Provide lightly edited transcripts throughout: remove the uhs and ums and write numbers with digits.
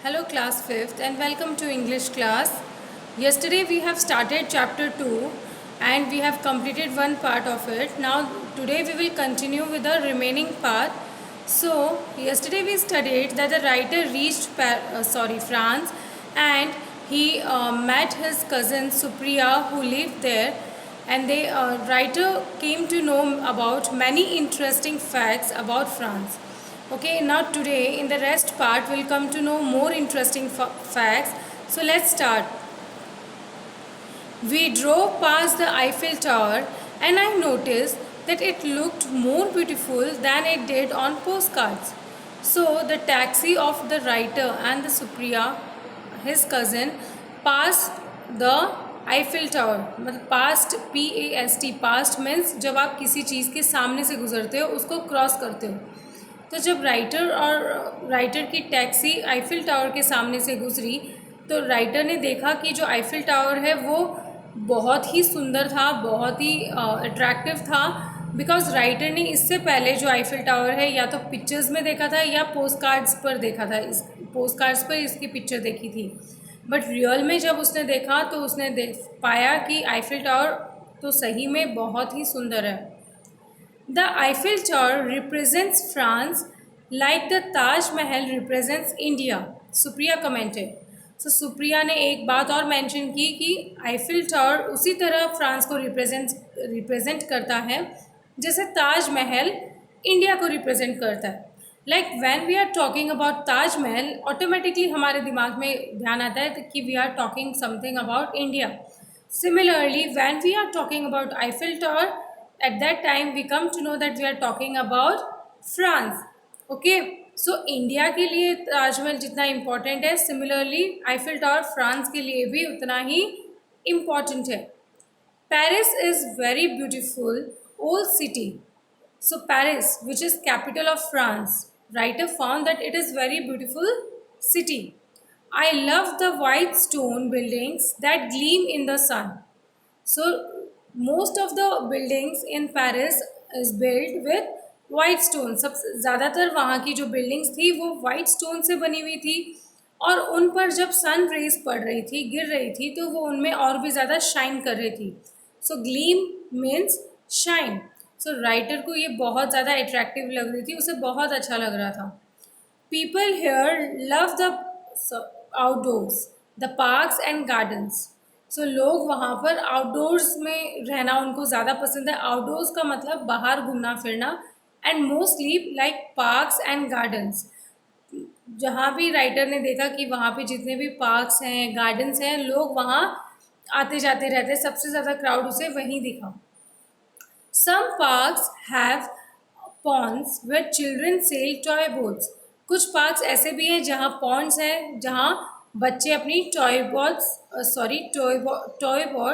Hello class 5th and welcome to English class. Yesterday we have started chapter 2 and we have completed one part of it. Now today we will continue with the remaining part. So yesterday we studied that the writer reached France and he met his cousin Supriya who lived there, and the writer came to know about many interesting facts about France. Okay, now today in the rest part we'll come to know more interesting facts. So let's start. We drove past the Eiffel Tower and I noticed that it looked more beautiful than it did on postcards. So the taxi of the writer and the Supriya, his cousin, passed the Eiffel Tower. मतलब past PAST, past means जब आप किसी चीज़ के सामने से गुजरते हो उसको क्रॉस करते हो. तो जब राइटर की टैक्सी आईफिल टावर के सामने से गुजरी तो राइटर ने देखा कि जो आईफिल टावर है वो बहुत ही सुंदर था, बहुत ही अट्रैक्टिव था. बिकॉज राइटर ने इससे पहले जो आईफिल टावर है या तो पिक्चर्स में देखा था या पोस्ट कार्ड्स पर देखा था. इस पोस्ट कार्ड्स पर इसकी पिक्चर देखी थी, बट रियल में जब उसने देखा तो उसने देख पाया कि आईफिल टावर तो सही में बहुत ही सुंदर है. The Eiffel Tower represents France like the Taj Mahal represents India, Supriya commented. So Supriya ने एक बात और मेंशन की कि आईफिल टावर उसी तरह फ्रांस को रिप्रेजेंट करता है जैसे ताज महल इंडिया को रिप्रेजेंट करता है. Like when we are talking about Taj Mahal, automatically हमारे दिमाग में ध्यान आता है कि we are talking something about India. Similarly, when we are talking about Eiffel Tower, at that time we come to know that we are talking about France. Okay, so India के लिए ताजमहल जितना इम्पोर्टेंट है, similarly Eiffel tower France के लिए भी उतना ही important है. Paris is very beautiful old city. So Paris, which is capital of France, writer found that it is very beautiful city. I love the white stone buildings that gleam in the sun. So most of the buildings in Paris is built with white stone. सब ज़्यादातर वहाँ की जो buildings थी वो white stone से बनी हुई थी और उन पर जब sun rays पड़ रही थी, गिर रही थी, तो वो उनमें और भी ज़्यादा shine कर रही थी. So gleam means shine. So writer को ये बहुत ज़्यादा attractive लग रही थी, उसे बहुत अच्छा लग रहा था. People here love the outdoors, the parks and gardens. सो लोग वहाँ पर आउटडोर्स में रहना उनको ज़्यादा पसंद है. आउटडोर्स का मतलब बाहर घूमना फिरना, and mostly like parks and gardens. जहाँ भी राइटर ने देखा कि वहाँ पे जितने भी पार्क्स हैं, गार्डन्स हैं, लोग वहाँ आते जाते रहते हैं, सबसे ज़्यादा क्राउड उसे वहीं दिखा. Some parks have ponds where children sail toy boats. कुछ पार्क्स ऐसे भी हैं जहाँ पॉन्ड्स हैं, जहाँ बच्चे अपनी टॉय बोट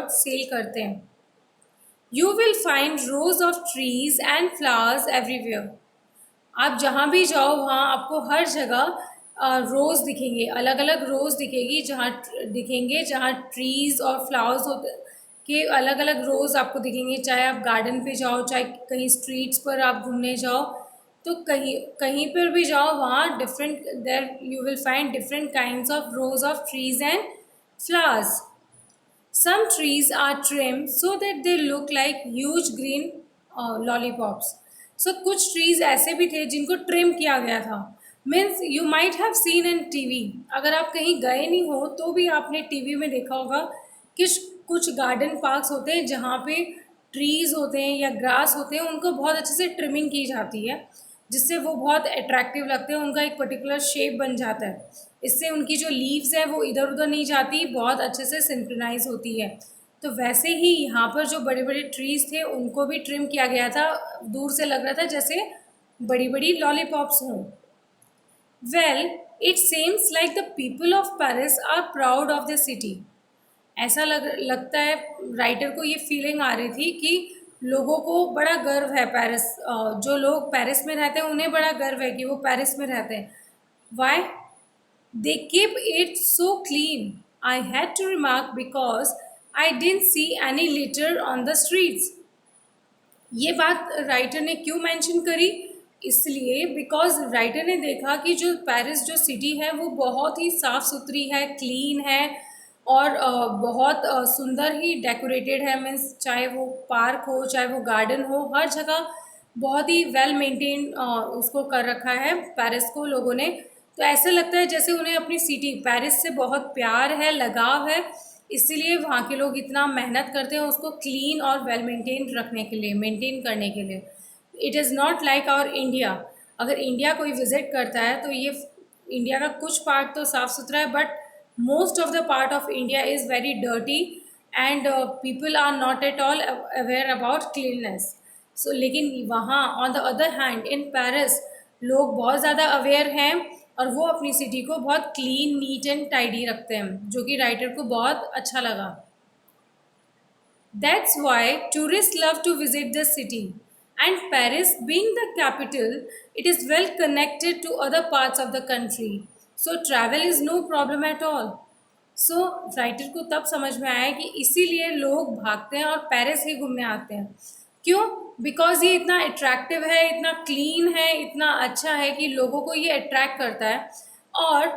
सेल करते हैं. You will find rose of trees and flowers everywhere. आप जहाँ भी जाओ वहाँ आपको हर जगह रोज़ दिखेंगे, अलग अलग रोज़ दिखेंगे जहाँ ट्रीज़ और फ्लावर्स होते के अलग अलग रोज़ आपको दिखेंगे. चाहे आप गार्डन पे जाओ, चाहे कहीं स्ट्रीट्स पर आप घूमने जाओ, तो कहीं पर भी जाओ वहाँ different there you will find different kinds of rows of trees and flowers. Some trees are trimmed so that they look like huge green lollipops. So कुछ ट्रीज ऐसे भी थे जिनको ट्रिम किया गया था. Means you might have seen in TV. अगर आप कहीं गए नहीं हो तो भी आपने टीवी में देखा होगा कि कुछ गार्डन पार्क्स होते हैं जहाँ पे ट्रीज़ होते हैं या ग्रास होते हैं, उनको बहुत अच्छे से ट्रिमिंग की जाती है जिससे वो बहुत अट्रैक्टिव लगते हैं. उनका एक पर्टिकुलर शेप बन जाता है, इससे उनकी जो लीव्स हैं वो इधर उधर नहीं जाती, बहुत अच्छे से सिंक्रोनाइज होती है. तो वैसे ही यहाँ पर जो बड़े बड़े ट्रीज़ थे उनको भी ट्रिम किया गया था. दूर से लग रहा था जैसे बड़ी बड़ी लॉलीपॉप्स हों. Well, it seems like the people of Paris are proud of the city. ऐसा लगता है राइटर को, ये फीलिंग आ रही थी कि लोगों को बड़ा गर्व है पेरिस, जो लोग पेरिस में रहते हैं उन्हें बड़ा गर्व है कि वो पेरिस में रहते हैं. Why? They keep it so clean. I had to remark because I didn't see any litter on the streets. ये बात राइटर ने क्यों मेंशन करी? इसलिए बिकॉज राइटर ने देखा कि जो पेरिस जो सिटी है वो बहुत ही साफ़ सुथरी है, क्लीन है, और बहुत सुंदर ही डेकोरेटेड है। मीन्स चाहे वो पार्क हो, चाहे वो गार्डन हो, हर जगह बहुत ही वेल मेंटेन उसको कर रखा है पेरिस को लोगों ने। तो ऐसा लगता है जैसे उन्हें अपनी सिटी पेरिस से बहुत प्यार है, लगाव है, इसीलिए वहाँ के लोग इतना मेहनत करते हैं उसको क्लीन और वेल मेंटेन रखने के लिए, मेंटेन करने के लिए। It is not like our India. अगर इंडिया कोई विजिट करता है तो ये इंडिया का कुछ पार्ट तो साफ़ सुथरा है, but most of the part of India is very dirty and people are not at all aware about cleanness. So लेकिन वहाँ on the other hand in Paris लोग बहुत ज़्यादा अवेयर हैं और वो अपनी सिटी को बहुत क्लीन, नीट एंड टाइडी रखते हैं, जो कि राइटर को बहुत अच्छा लगा। That's why tourists love to visit the city. And Paris, being the capital, it is well connected to other parts of the country. So travel is no problem at all. So writer को तब समझ में आया कि इसीलिए लोग भागते हैं और पेरिस ही घूमने आते हैं। क्यों? बिकॉज ये इतना अट्रैक्टिव है, इतना क्लीन है, इतना अच्छा है कि लोगों को ये अट्रैक्ट करता है। और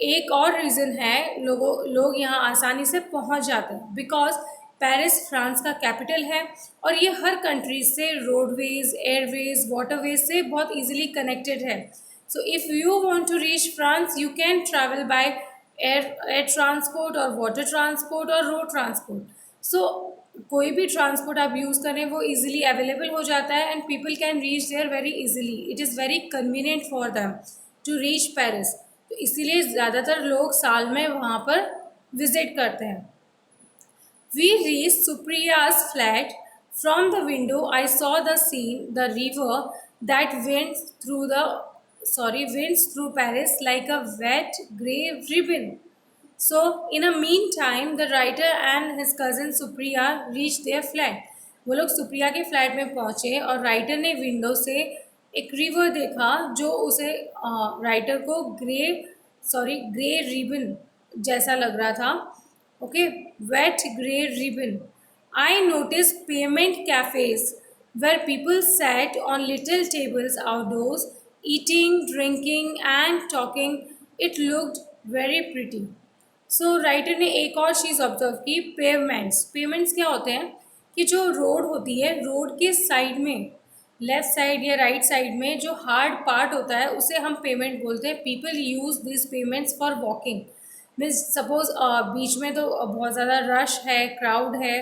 एक और रीज़न है, लोग यहाँ आसानी से पहुँच जाते हैं बिकॉज पेरिस फ्रांस का कैपिटल है और ये हर कंट्रीज से रोडवेज, एयरवेज, वाटरवेज से बहुत इजीली कनेक्टेड है। So if you want to reach France you can travel by air transport और वाटर ट्रांसपोर्ट और रोड ट्रांसपोर्ट। सो कोई भी ट्रांसपोर्ट आप यूज़ करें वो इजीली अवेलेबल हो जाता है and people can reach there very easily. It is very convenient for them to reach Paris. तो इसीलिए ज़्यादातर लोग साल में वहाँ पर विज़िट करते हैं। We reached Supriya's flat. From the window, I saw the scene, the river that winds through Paris like a wet grey ribbon. So, in a meantime, the writer and his cousin Supriya reached their flat. वो लोग सुप्रिया के flat में पहुँचे और writer ने window से एक river देखा जो उसे राइटर को ग्रे रिबन जैसा लग रहा था। Okay, wet grey ribbon. I noticed payment cafes where people sat on little tables outdoors, eating, drinking, and talking. It looked very pretty. So writer ने एक और चीज़ ऑब्जर्व की, पेमेंट्स क्या होते हैं कि जो रोड होती है, रोड के साइड में, लेफ्ट साइड या राइट साइड में जो हार्ड पार्ट होता है उसे हम पेमेंट बोलते हैं। People use this pavements for walking. Means suppose बीच में तो बहुत ज़्यादा रश है, क्राउड है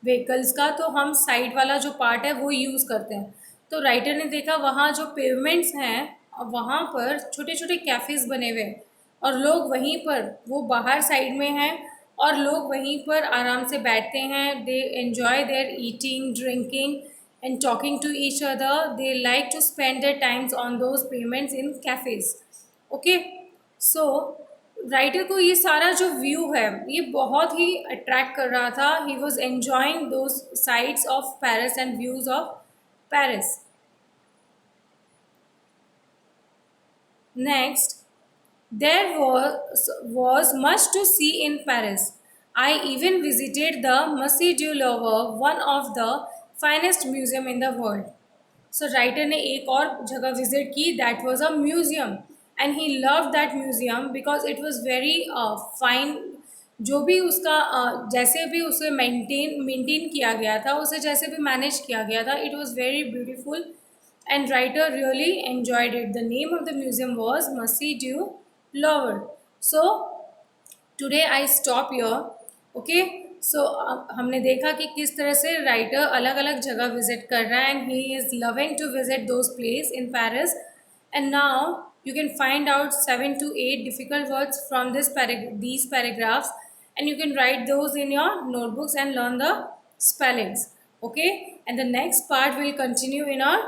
व्हीकल्स का, तो हम साइड वाला जो पार्ट है वो यूज़ करते हैं। तो राइटर ने देखा वहाँ जो पेवमेंट्स हैं वहाँ पर छोटे छोटे कैफ़ेज़ बने हुए हैं और लोग वहीं पर, वो बाहर साइड में हैं और लोग वहीं पर आराम से बैठते हैं। They enjoy their eating, drinking and talking to each other. They like to spend their times on those pavements in cafes. Okay, so writer को ये सारा जो व्यू है ये बहुत ही अट्रैक्ट कर रहा था। He was enjoying those sides of Paris and views of Paris. Next, there was much to see in Paris. I even visited the Musée du Louvre, one of the finest museum in the world. So writer ने एक और जगह visit की, that was a museum and he love that museum because it was very fine. जो भी उसका जैसे भी उसे मेंटेन किया गया था, उसे जैसे भी मैनेज किया गया था, it was very beautiful and writer really enjoyed it. The name of the museum was Musee du Louvre. So today I stop your. Okay, so हमने देखा कि किस तरह से राइटर अलग अलग जगह विजिट कर रहा है and he is loving to visit those place in Paris. And now you can find out 7 to 8 difficult words from these paragraphs and you can write those in your notebooks and learn the spellings. Okay, and the next part will continue in our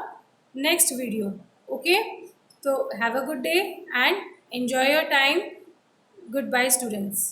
next video. Okay, so have a good day and enjoy your time. Goodbye students.